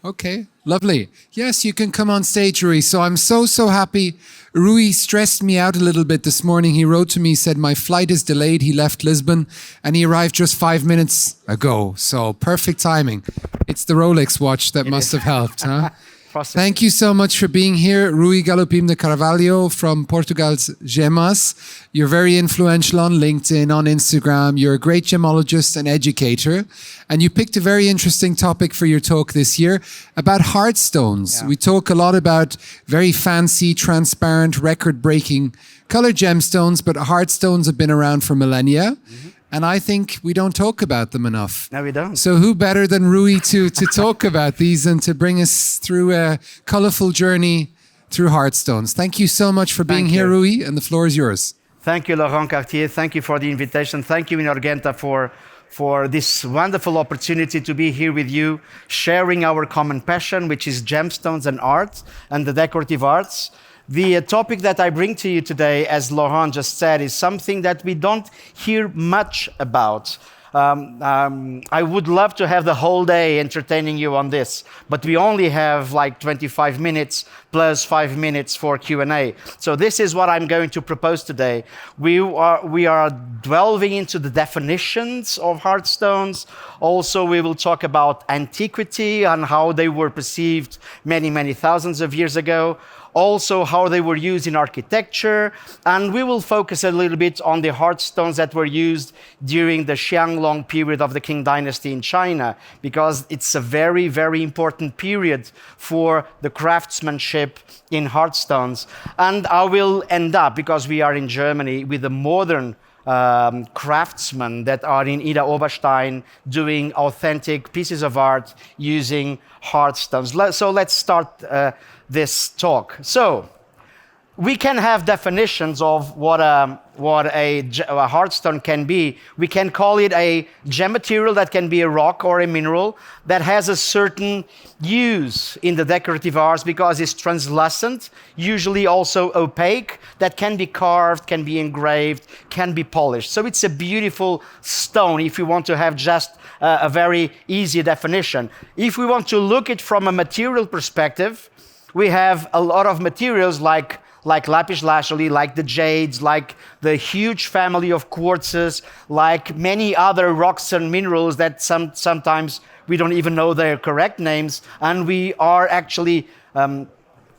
Okay, lovely. Yes, you can come on stage, Rui. So I'm so happy. Rui stressed me out a little bit this morning. He wrote to me, said, my flight is delayed. He left Lisbon and he arrived just 5 minutes ago. So perfect timing. It's the Rolex watch that must have helped, huh? Thank you so much for being here. Rui Galopim de Carvalho from Portugal's Gemas. You're very influential on LinkedIn, on Instagram. You're a great gemologist and educator. And you picked a very interesting topic for your talk this year about hardstones. Yeah. We talk a lot about very fancy, transparent, record-breaking color gemstones, but hardstones have been around for millennia. Mm-hmm. And I think we don't talk about them enough. No, we don't. So who better than Rui to talk about these and to bring us through a colorful journey through hardstones. Thank you so much for being here, Rui, and the floor is yours. Thank you, Laurent Cartier. Thank you for the invitation. Thank you, INHORGENTA, for this wonderful opportunity to be here with you, sharing our common passion, which is gemstones and art and the decorative arts. The topic that I bring to you today, as Laurent just said, is something that we don't hear much about. I would love to have the whole day entertaining you on this, but we only have like 25 minutes plus 5 minutes for Q&A. So this is what I'm going to propose today. We are delving into the definitions of hardstones. Also, we will talk about antiquity and how they were perceived many thousands of years ago. Also how they were used in architecture, and we will focus a little bit on the hardstones that were used during the Qianlong period of the Qing dynasty in China, because it's a very important period for the craftsmanship in hardstones. And I will end up, because we are in Germany, with the modern craftsmen that are in Ida Oberstein doing authentic pieces of art using hardstones. So let's start this talk. So we can have definitions of what a hardstone can be. We can call it a gem material that can be a rock or a mineral that has a certain use in the decorative arts because it's translucent, usually also opaque, that can be carved, can be engraved, can be polished. So it's a beautiful stone if you want to have just a very easy definition. If we want to look at it from a material perspective, we have a lot of materials like lapis lazuli, like the jades, like the huge family of quartzes, like many other rocks and minerals that sometimes we don't even know their correct names, and we are actually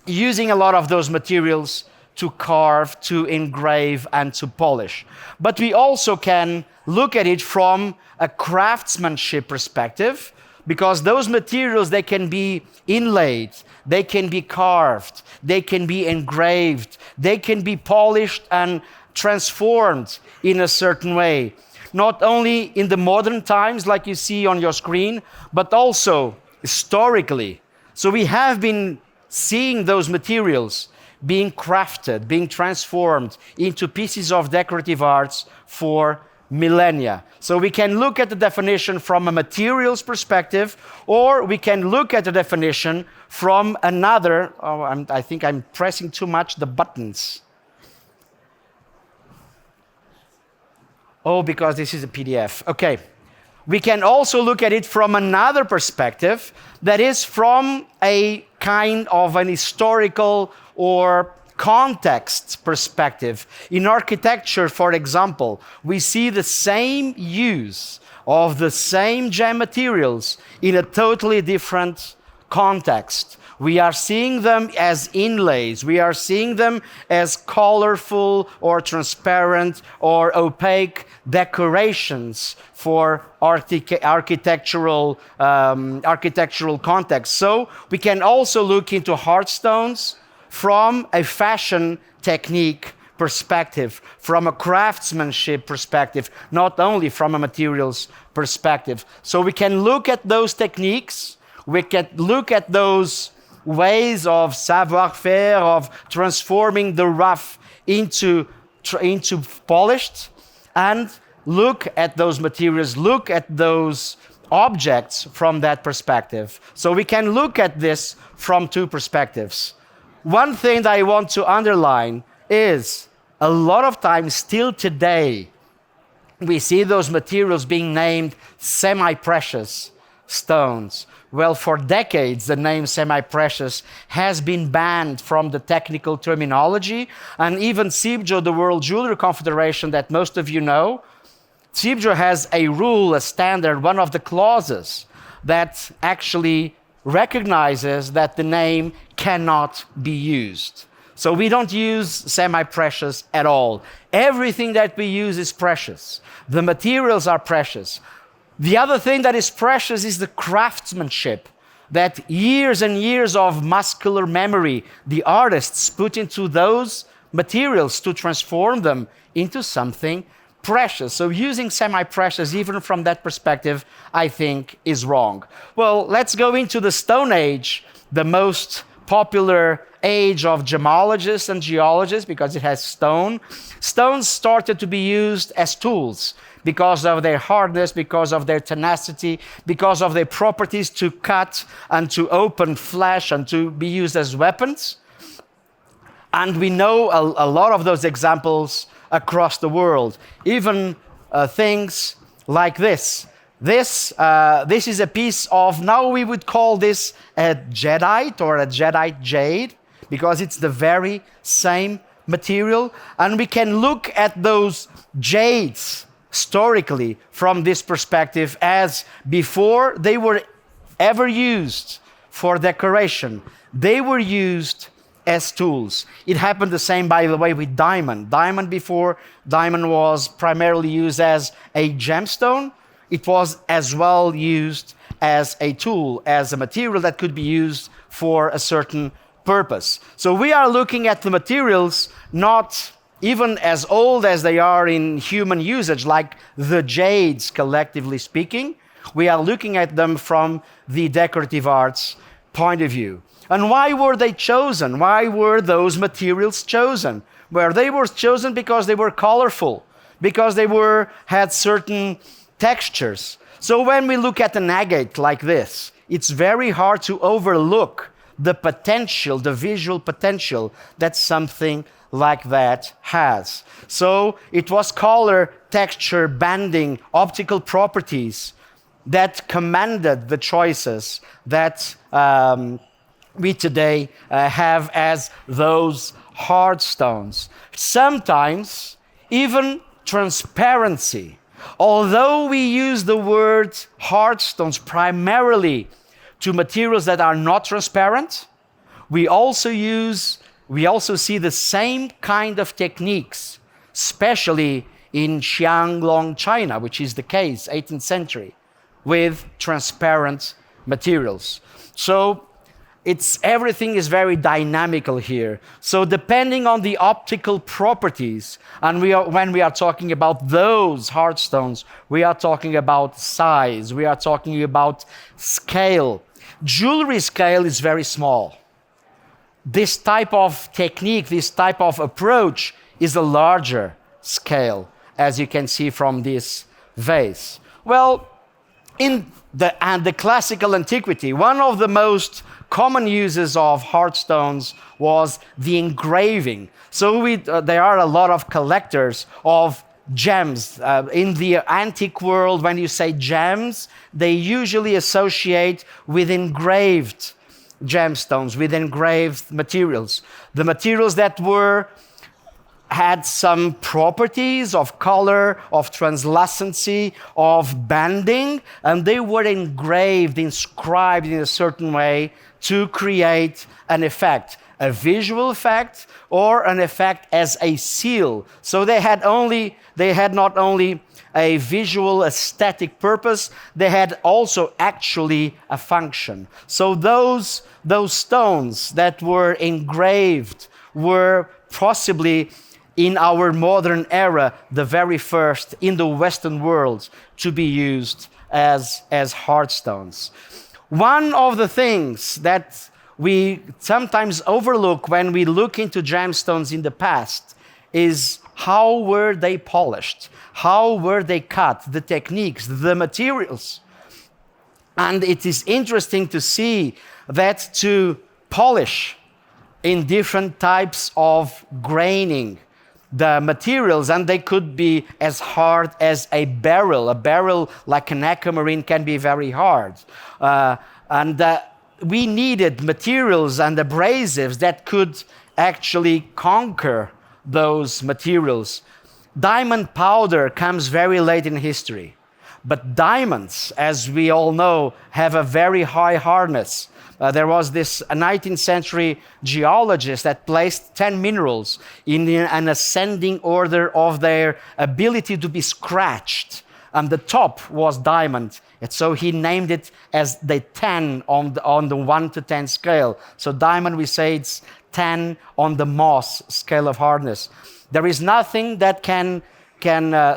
using a lot of those materials to carve, to engrave, and to polish. But we also can look at it from a craftsmanship perspective, because those materials, they can be inlaid, they can be carved, they can be engraved, they can be polished and transformed in a certain way. Not only in the modern times, like you see on your screen, but also historically. So we have been seeing those materials being crafted, being transformed into pieces of decorative arts for millennia. So we can look at the definition from a materials perspective, or we can look at the definition from another. I think I'm pressing too much the buttons. Oh, because this is a PDF. Okay. We can also look at it from another perspective, that is from a kind of an historical or context perspective. In architecture, for example, we see the same use of the same gem materials in a totally different context. We are seeing them as inlays. We are seeing them as colorful or transparent or opaque decorations for architectural context. So we can also look into hardstones from a fashion technique perspective, from a craftsmanship perspective, not only from a materials perspective. So we can look at those techniques, we can look at those ways of savoir-faire, of transforming the rough into polished, and look at those materials, look at those objects from that perspective. So we can look at this from two perspectives. One thing that I want to underline is a lot of times still today, we see those materials being named semi-precious, stones. Well, for decades, the name semi-precious has been banned from the technical terminology, and even CIBJO, the World Jewelry Confederation that most of you know, CIBJO has a rule, a standard, one of the clauses that actually recognizes that the name cannot be used. So we don't use semi-precious at all. Everything that we use is precious. The materials are precious. The other thing that is precious is the craftsmanship that years and years of muscular memory the artists put into those materials to transform them into something precious. So using semi-precious, even from that perspective, I think is wrong. Well, let's go into the Stone Age, the most popular age of gemologists and geologists because it has stone. Stones started to be used as tools because of their hardness, because of their tenacity, because of their properties to cut and to open flesh and to be used as weapons. And we know a lot of those examples across the world. Even things like this. This is a piece of, now we would call this a jadeite or a jadeite jade, because it's the very same material. And we can look at those jades historically from this perspective as before they were ever used for decoration, they were used as tools. It happened the same, by the way, with diamond. Diamond was primarily used as a gemstone. It was as well used as a tool, as a material that could be used for a certain purpose. So we are looking at the materials not even as old as they are in human usage, like the jades, collectively speaking. We are looking at them from the decorative arts point of view. And why were they chosen? Why were those materials chosen? Well, they were chosen because they were colorful, because they had certain textures. So when we look at an agate like this, it's very hard to overlook the potential, the visual potential that something like that has. So it was color, texture, banding, optical properties that commanded the choices that we today have as those hard stones. Sometimes even transparency. Although we use the word hard stones primarily to materials that are not transparent, we also see the same kind of techniques, especially in Xianglong, China, which is the case, 18th century, with transparent materials. So everything is very dynamical here. So depending on the optical properties, and when we are talking about those hard stones, we are talking about size, we are talking about scale. Jewelry scale is very small. This type of technique, this type of approach is a larger scale, as you can see from this vase. Well, in the classical antiquity, one of the most common uses of hard stones was the engraving. So there are a lot of collectors of gems. In the antique world, when you say gems, they usually associate with engraved gemstones, with engraved materials. The materials that had some properties of color, of translucency, of banding, and they were engraved, inscribed in a certain way to create an effect, a visual effect or an effect as a seal. So they had not only a visual aesthetic purpose, they had also actually a function. So those stones that were engraved were possibly in our modern era, the very first in the Western world to be used as hard stones. One of the things that we sometimes overlook when we look into gemstones in the past is how were they polished? How were they cut? The techniques, the materials. And it is interesting to see that to polish in different types of graining, the materials, and they could be as hard as a barrel. A barrel like an aquamarine can be very hard. We needed materials and abrasives that could actually conquer those materials. Diamond powder comes very late in history. But diamonds, as we all know, have a very high hardness. There was this 19th century geologist that placed 10 minerals in an ascending order of their ability to be scratched. And the top was diamond. And so he named it as the 10 on the 1 to 10 scale. So diamond, we say it's 10 on the Mohs scale of hardness. There is nothing that can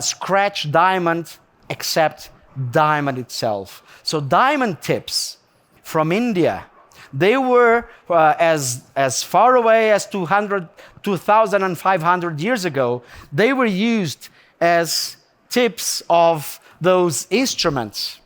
scratch diamond except diamond itself. So diamond tips from India, they were as far away as 2,500 years ago, they were used as tips of those instruments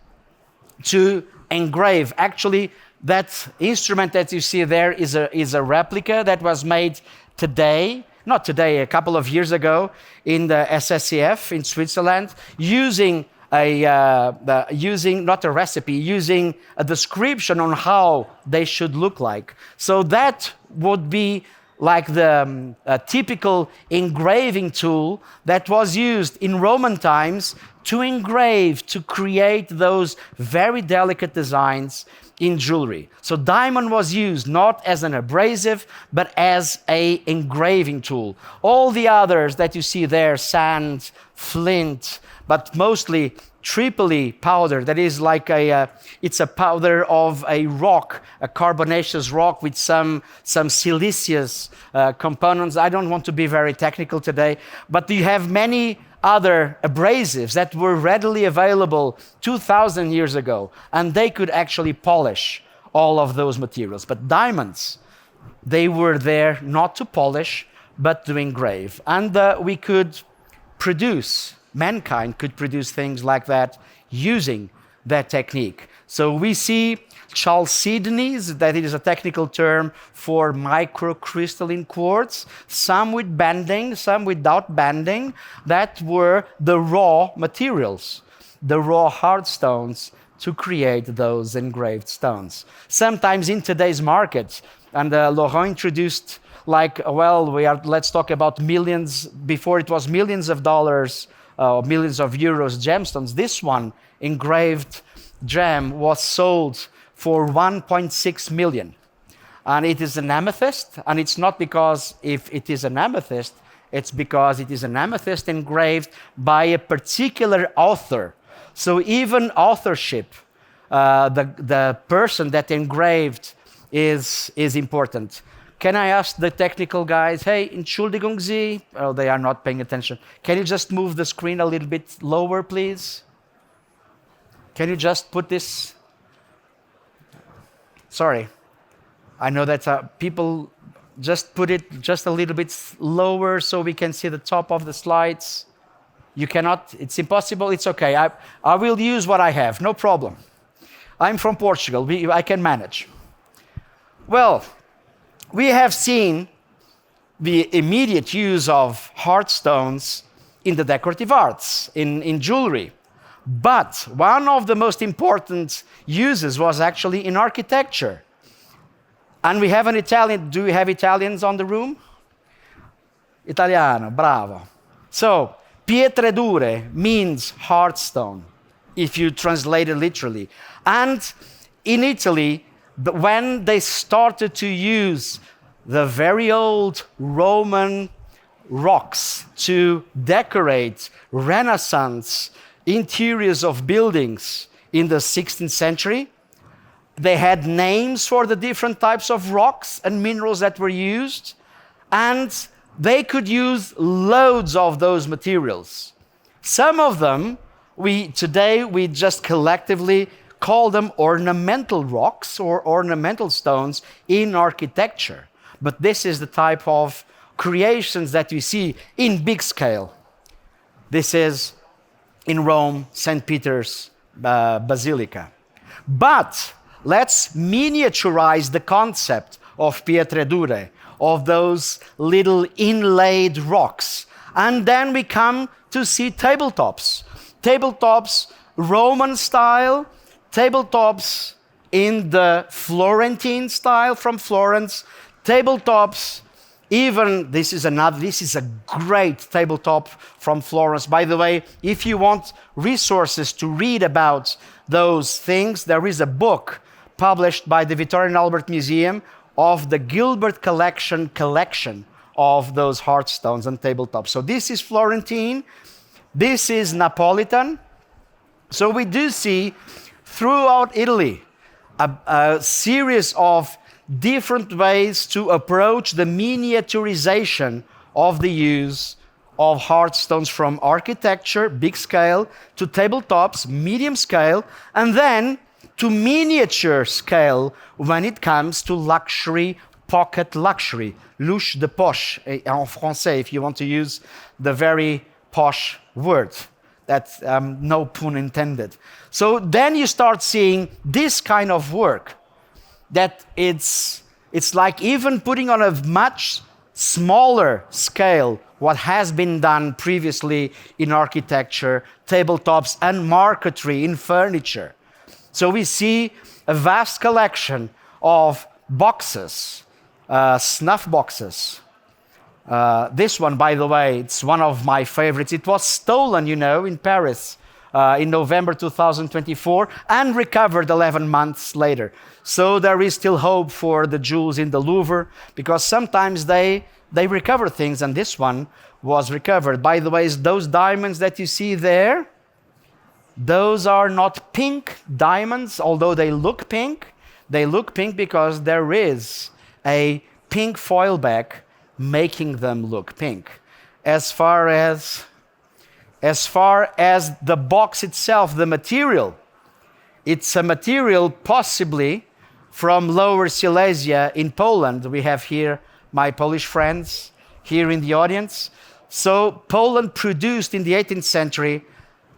to engrave. Actually, that instrument that you see there is a replica that was made today, not today, a couple of years ago in the SSCF in Switzerland, using not a recipe, using a description on how they should look like. So that would be like the typical engraving tool that was used in Roman times to engrave, to create those very delicate designs in jewelry. So diamond was used not as an abrasive, but as an engraving tool. All the others that you see there, sand, flint, but mostly Tripoli powder, that is like it's a powder of a rock, a carbonaceous rock with some siliceous components. I don't want to be very technical today, but you have many other abrasives that were readily available 2,000 years ago, and they could actually polish all of those materials. But diamonds, they were there not to polish, but to engrave. And we could produce, mankind could produce things like that using that technique. So we see chalcedonies, that is a technical term for microcrystalline quartz, some with banding, some without banding. That were the raw materials, the raw hardstones to create those engraved stones. Sometimes in today's market, and Laurent introduced let's talk about millions, before it was millions of dollars, millions of euros gemstones. This one, engraved gem, was sold for 1.6 million. And it is an amethyst, and it's not because if it is an amethyst, it's because it is an amethyst engraved by a particular author. So even authorship, the person that engraved is important. Can I ask the technical guys, hey, Entschuldigung Sie? Oh, they are not paying attention. Can you just move the screen a little bit lower, please? Can you just put this? Sorry. I know that people just put it just a little bit lower so we can see the top of the slides. You cannot, it's impossible, it's okay. I will use what I have, no problem. I'm from Portugal, I can manage. Well, we have seen the immediate use of hardstones in the decorative arts, in jewelry. But one of the most important uses was actually in architecture. And we have an Italian, do we have Italians on the room? Italiano, bravo. So, pietre dure means hard stone, if you translate it literally. And in Italy, when they started to use the very old Roman rocks to decorate Renaissance interiors of buildings in the 16th century, they had names for the different types of rocks and minerals that were used, and they could use loads of those materials. Some of them, today we just collectively call them ornamental rocks or ornamental stones in architecture. But this is the type of creations that we see in big scale. This is in Rome, St. Peter's Basilica. But let's miniaturize the concept of pietre dure, of those little inlaid rocks. And then we come to see tabletops. Tabletops, Roman style, tabletops in the Florentine style from Florence, tabletops, even this is a great tabletop from Florence. By the way, if you want resources to read about those things, there is a book published by the Victoria and Albert Museum of the Gilbert collection of those hardstones and tabletops. So this is Florentine, this is Napolitan. So we do see throughout Italy a series of different ways to approach the miniaturization of the use of hardstones, from architecture, big scale, to tabletops, medium scale, and then to miniature scale when it comes to luxury, pocket luxury, louche de poche en français, if you want to use the very posh word. That's no pun intended. So then you start seeing this kind of work, that it's like even putting on a much smaller scale what has been done previously in architecture, tabletops, and marquetry in furniture. So we see a vast collection of boxes, snuff boxes. This one, by the way, it's one of my favorites. It was stolen, in Paris in November 2024 and recovered 11 months later. So there is still hope for the jewels in the Louvre, because sometimes they recover things, and this one was recovered. By the way, those diamonds that you see there, those are not pink diamonds, although they look pink. They look pink because there is a pink foil back making them look pink. As far as the box itself, the material, it's a material possibly from Lower Silesia in Poland. We have here my Polish friends here in the audience. So Poland produced in the 18th century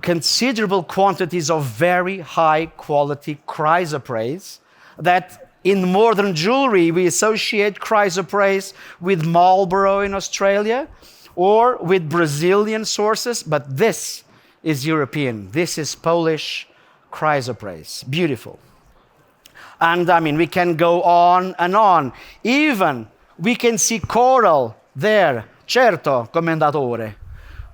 considerable quantities of very high quality chrysoprase, that in modern jewelry we associate chrysoprase with Marlborough in Australia or with Brazilian sources, but this is European. This is Polish chrysoprase. Beautiful. And we can go on and on. Even we can see coral there. Certo, commendatore.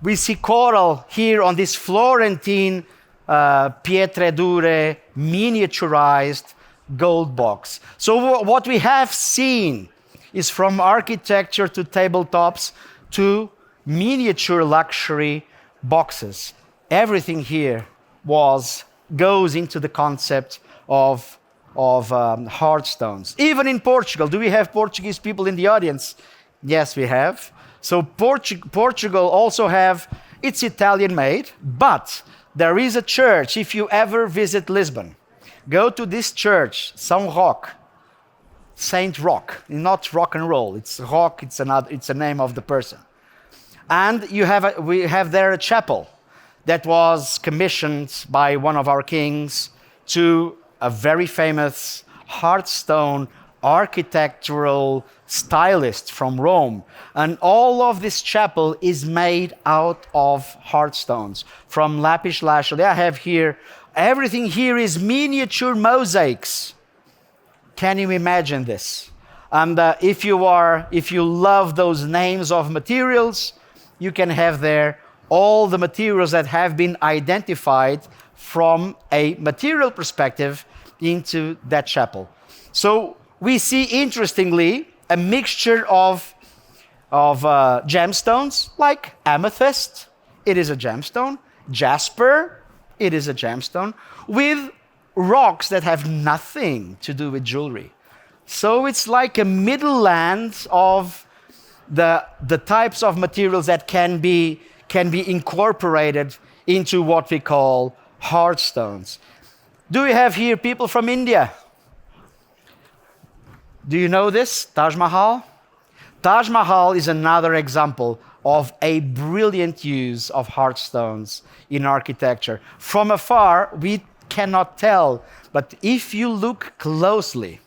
We see coral here on this Florentine pietre dure miniaturized gold box. So what we have seen is from architecture to tabletops to miniature luxury boxes. Everything here goes into the concept of hardstones. Even in Portugal, do we have Portuguese people in the audience? Yes, we have. So Portugal also it's Italian made, but there is a church. If you ever visit Lisbon, go to this church, Saint Rock, not rock and roll. It's Rock. It's a name of the person. And we have there a chapel that was commissioned by one of our kings to a very famous hardstone architectural stylist from Rome. And all of this chapel is made out of hardstones from lapis lazuli. I have here, everything here is miniature mosaics. Can you imagine this? And if you love those names of materials, you can have there all the materials that have been identified from a material perspective into that chapel. So we see, interestingly, a mixture of gemstones, like amethyst, it is a gemstone, jasper, it is a gemstone, with rocks that have nothing to do with jewelry. So it's like a middle land of the types of materials that can be incorporated into what we call hardstones. Do we have here people from India? Do you know this? Taj Mahal? Taj Mahal is another example of a brilliant use of hardstones in architecture. From afar, we cannot tell, but if you look closely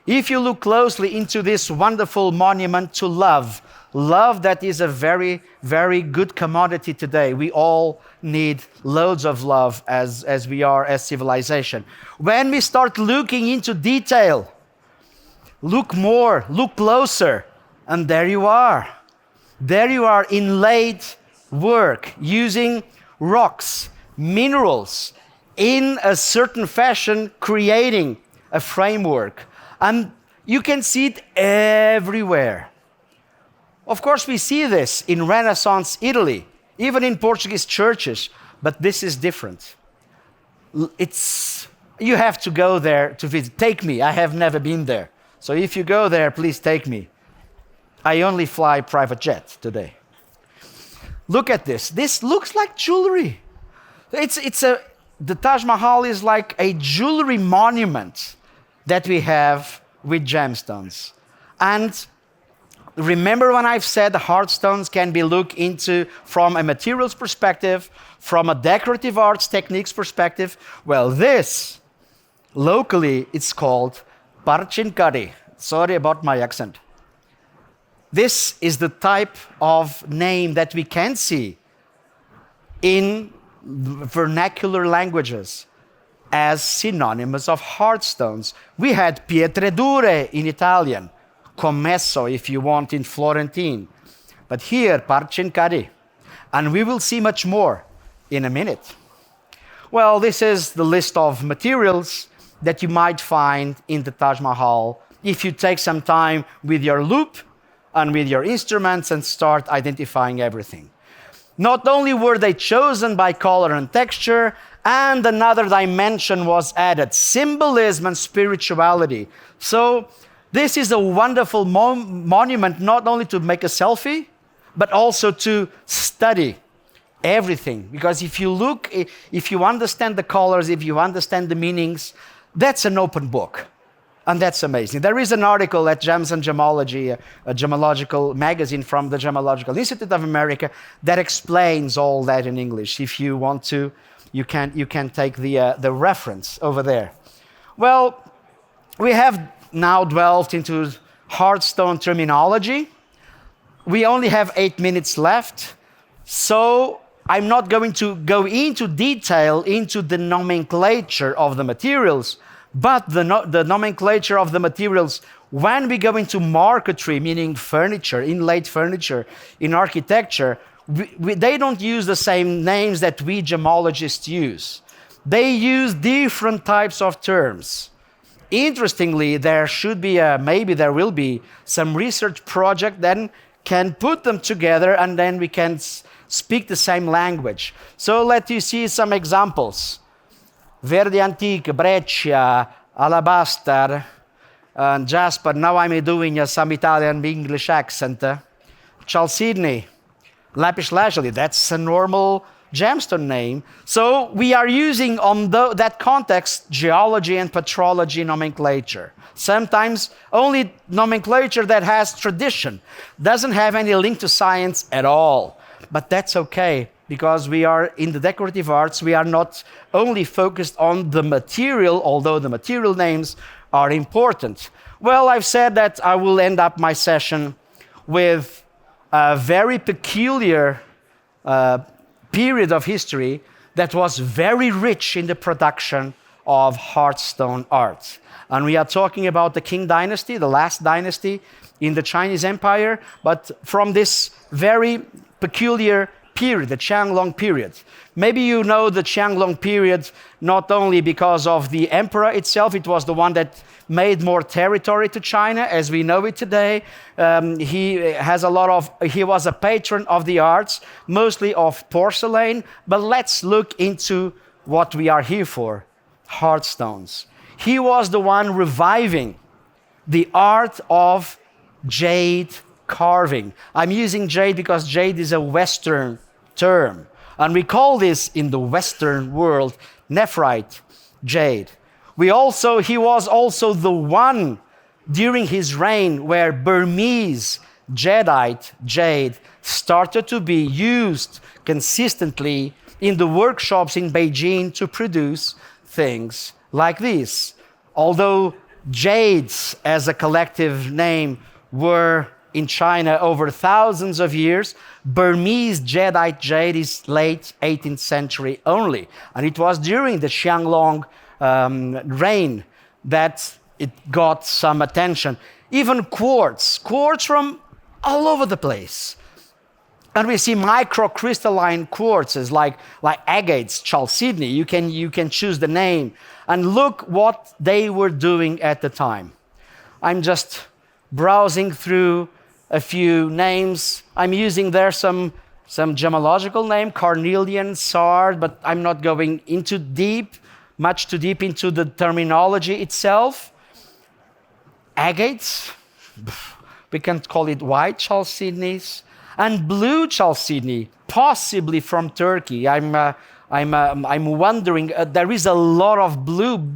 into this wonderful monument to love, Love that is a very, very good commodity today. We all need loads of love as we are as civilization. When we start looking into detail, look more, look closer, and there you are. There you are, inlaid work using rocks, minerals, in a certain fashion, creating a framework. And you can see it everywhere. Of course, we see this in Renaissance Italy, even in Portuguese churches, but this is different. You have to go there to visit. Take me, I have never been there. So if you go there, please take me. I only fly private jet today. Look at this. This looks like jewelry. The Taj Mahal is like a jewelry monument that we have with gemstones. And remember when I've said the hardstones can be looked into from a materials perspective, from a decorative arts techniques perspective? Well, this, locally, it's called parchinkari. Sorry about my accent. This is the type of name that we can see in vernacular languages as synonymous of hardstones. We had pietre dure in Italian, commesso if you want in Florentine, but here parchinkari, and we will see much more in a minute. Well, this is the list of materials that you might find in the Taj Mahal if you take some time with your loupe and with your instruments and start identifying everything. Not only were they chosen by color and texture, and another dimension was added, symbolism and spirituality. So this is a wonderful monument, not only to make a selfie, but also to study everything. Because if you look, if you understand the colors, if you understand the meanings, that's an open book. And that's amazing. There is an article at Gems and Gemology, a gemological magazine from the Gemological Institute of America, that explains all that in English. If you want to, you can take the reference over there. Well, we have now delved into hardstone terminology. We only have 8 minutes left, so I'm not going to go into detail into the nomenclature of the materials, but the nomenclature of the materials when we go into marquetry, meaning furniture, inlaid furniture, in architecture, they don't use the same names that we gemologists use. They use different types of terms. Interestingly, there should be maybe there will be some research project that can put them together, and then we can speak the same language. So let you see some examples. Verde antique, breccia, alabaster, jasper. Now I'm doing some Italian English accent. Chalcedony, lapis lazuli. That's a normal gemstone name. So we are using on that context geology and petrology nomenclature. Sometimes only nomenclature that has tradition, doesn't have any link to science at all. But that's okay, because we are in the decorative arts, we are not only focused on the material, although the material names are important. Well, I've said that I will end up my session with a very peculiar period of history that was very rich in the production of hardstone art. And we are talking about the Qing dynasty, the last dynasty in the Chinese Empire, but from this very peculiar period, the Qianlong period. Maybe you know the Qianlong period not only because of the emperor itself, it was the one that made more territory to China as we know it today. He was a patron of the arts, mostly of porcelain, but let's look into what we are here for, hardstones. He was the one reviving the art of jade carving. I'm using jade because jade is a Western term. And we call this in the Western world nephrite jade. He was also the one during his reign where Burmese jadeite jade started to be used consistently in the workshops in Beijing to produce things like this. Although jades as a collective name were in China over thousands of years. Burmese jadeite jade is late 18th century only. And it was during the Xianglong reign that it got some attention. Even quartz from all over the place. And we see microcrystalline quartzes like agates, chalcedony. You can choose the name. And look what they were doing at the time. I'm just browsing through a few names. I'm using there some gemological name, carnelian, sard, but I'm not going much too deep into the terminology itself. Agates, we can call it white chalcedonies, and blue chalcedony, possibly from Turkey. I'm wondering. There is a lot of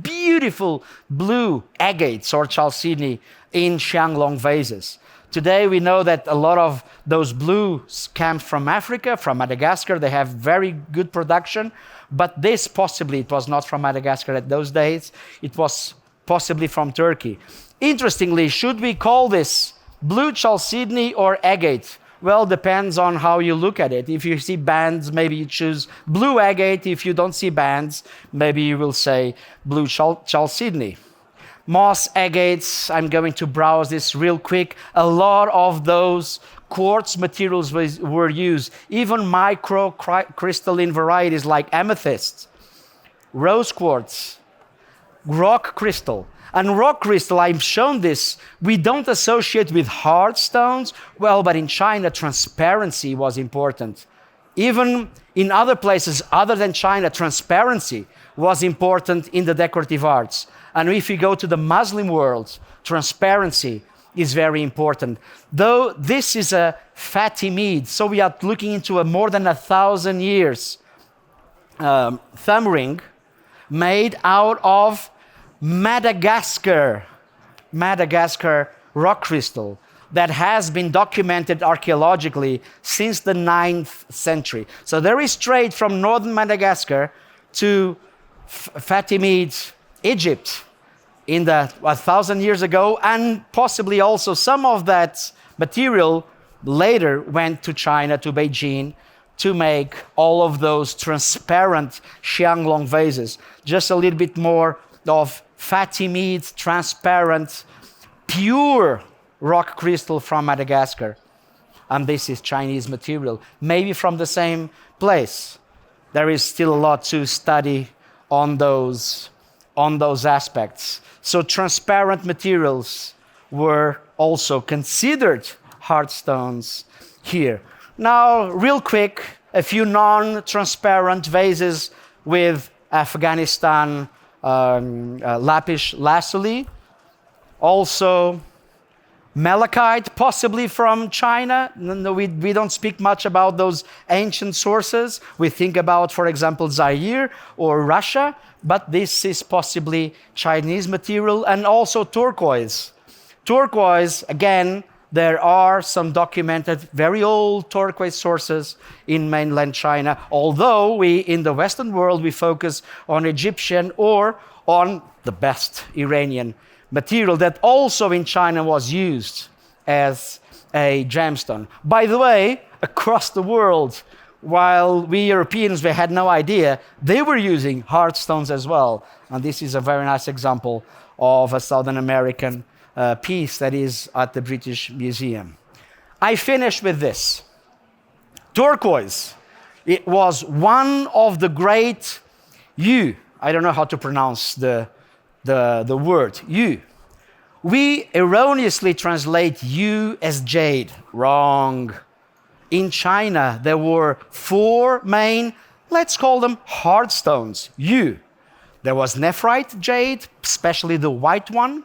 beautiful blue agates or chalcedony in Xianglong vases. Today we know that a lot of those blues come from Africa, from Madagascar. They have very good production, but this possibly it was not from Madagascar at those days. It was possibly from Turkey. Interestingly, should we call this blue chalcedony or agate? Well, depends on how you look at it. If you see bands, maybe you choose blue agate. If you don't see bands, maybe you will say blue chalcedony. Moss agates, I'm going to browse this real quick. A lot of those quartz materials were used. Even microcrystalline varieties like amethyst, rose quartz, rock crystal. And rock crystal, I've shown this, we don't associate with hard stones. Well, but in China, transparency was important. Even in other places other than China, transparency was important in the decorative arts. And if you go to the Muslim world, transparency is very important. Though this is a Fatimid, so we are looking into a more than 1,000 years thumb ring made out of Madagascar rock crystal that has been documented archaeologically since the 9th century. So there is trade from northern Madagascar to Fatimid, Egypt, in the 1,000 years ago, and possibly also some of that material later went to China, to Beijing, to make all of those transparent Xianglong vases. Just a little bit more of Fatimid, transparent, pure rock crystal from Madagascar. And this is Chinese material, maybe from the same place. There is still a lot to study on those aspects. So transparent materials were also considered hard stones here. Now, real quick, a few non-transparent vases with Afghanistan lapis lazuli. Also, malachite, possibly from China. No, we don't speak much about those ancient sources. We think about, for example, Zaire or Russia, but this is possibly Chinese material. And also turquoise. Turquoise, again, there are some documented very old turquoise sources in mainland China, although we, in the Western world, we focus on Egyptian or on the best Iranian material that also in China was used as a gemstone. By the way, across the world, while we Europeans, we had no idea, they were using hard stones as well. And this is a very nice example of a Southern American piece that is at the British Museum. I finish with this. Turquoise. It was one of the great I don't know how to pronounce the word, We erroneously translate yew as jade. Wrong. In China, there were 4 main, let's call them hard stones, yew. There was nephrite jade, especially the white one.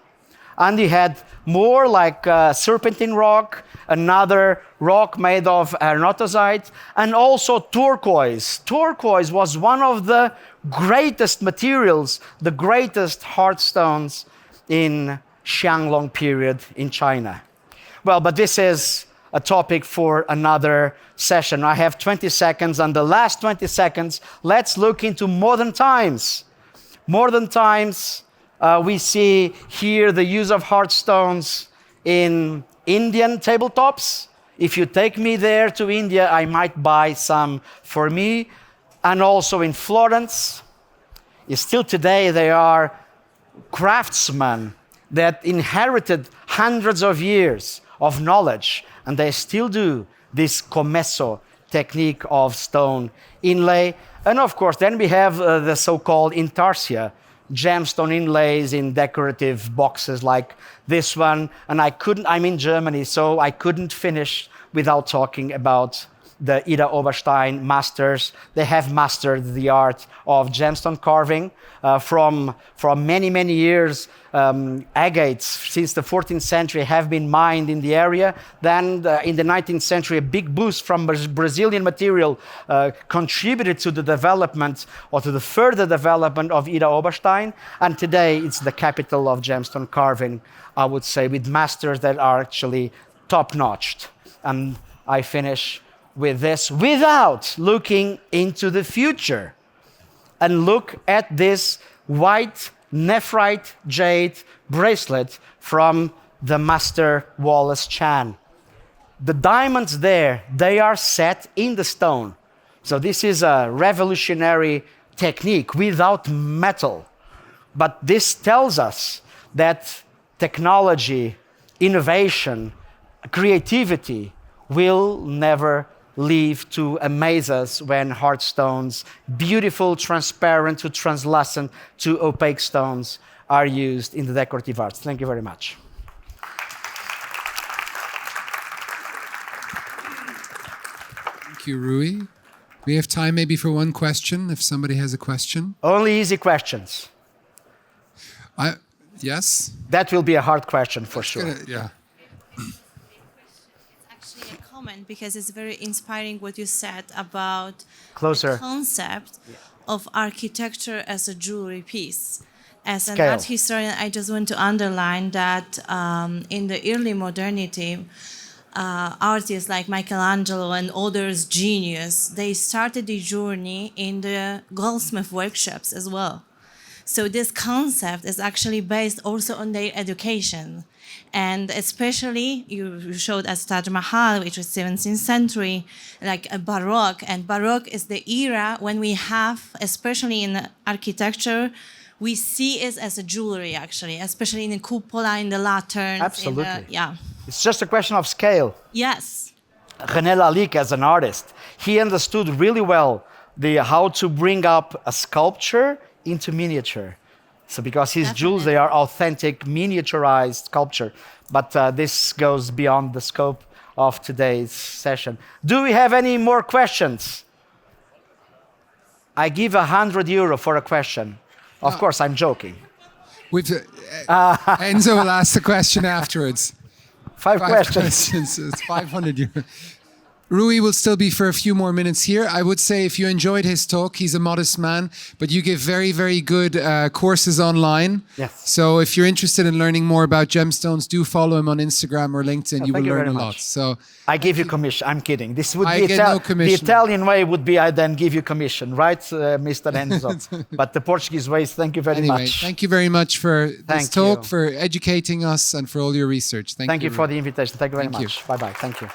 And you had more like serpentine rock, another rock made of arenotosite, and also turquoise. Turquoise was one of the greatest materials, the greatest hard stones in Xianglong period in China. Well, but this is a topic for another session. I have 20 seconds, and the last 20 seconds, let's look into modern times. Modern times, we see here the use of hard stones in Indian tabletops. If you take me there to India, I might buy some for me. And also in Florence, still today there are craftsmen that inherited hundreds of years of knowledge, and they still do this commesso technique of stone inlay. And of course, then we have the so-called intarsia, gemstone inlays in decorative boxes like this one. And I'm in Germany, so I couldn't finish without talking about the Ida Oberstein masters. They have mastered the art of gemstone carving from many, many years. Agates since the 14th century have been mined in the area. Then in the 19th century, a big boost from Brazilian material contributed to the development or to the further development of Ida Oberstein. And today it's the capital of gemstone carving, I would say, with masters that are actually top-notched. And I finish with this without looking into the future. And look at this white nephrite jade bracelet from the master Wallace Chan. The diamonds there, they are set in the stone. So this is a revolutionary technique without metal. But this tells us that technology, innovation, creativity will never leave to amaze us when hard stones, beautiful, transparent to translucent to opaque stones, are used in the decorative arts. Thank you very much. Thank you, Rui. We have time maybe for one question, if somebody has a question. Only easy questions. Yes? That will be a hard question for sure. Yeah. Because it's very inspiring what you said about Closer. the concept of architecture as a jewelry piece. As an Scale. art historian, I just want to underline that in the early modernity, artists like Michelangelo and others, genius, they started the journey in the goldsmith workshops as well. So this concept is actually based also on their education. And especially, you showed us Taj Mahal, which was 17th century, like a Baroque. And Baroque is the era when we have, especially in architecture, we see it as a jewelry, actually, especially in the cupola, in the lanterns. Absolutely. Yeah. It's just a question of scale. Yes. René Lalique, as an artist, he understood really well how to bring up a sculpture into miniature. So because his jewels, they are authentic, miniaturized sculpture. But this goes beyond the scope of today's session. Do we have any more questions? I give €100 for a question. Of course, I'm joking. Enzo will ask the question afterwards. Five questions. It's €500. Rui will still be for a few more minutes here. I would say if you enjoyed his talk, he's a modest man, but you give very, very good courses online. Yes. So if you're interested in learning more about gemstones, do follow him on Instagram or LinkedIn. You will learn a lot. So I give you commission. I'm kidding. This would I be get no commission. The Italian way would be I then give you commission, right, Mr. Enzo? But the Portuguese way is thank you very much. Thank you very much for this talk, you. for educating us, and for all your research. Thank you for the invitation. Thank you very much. You. Bye-bye. Thank you.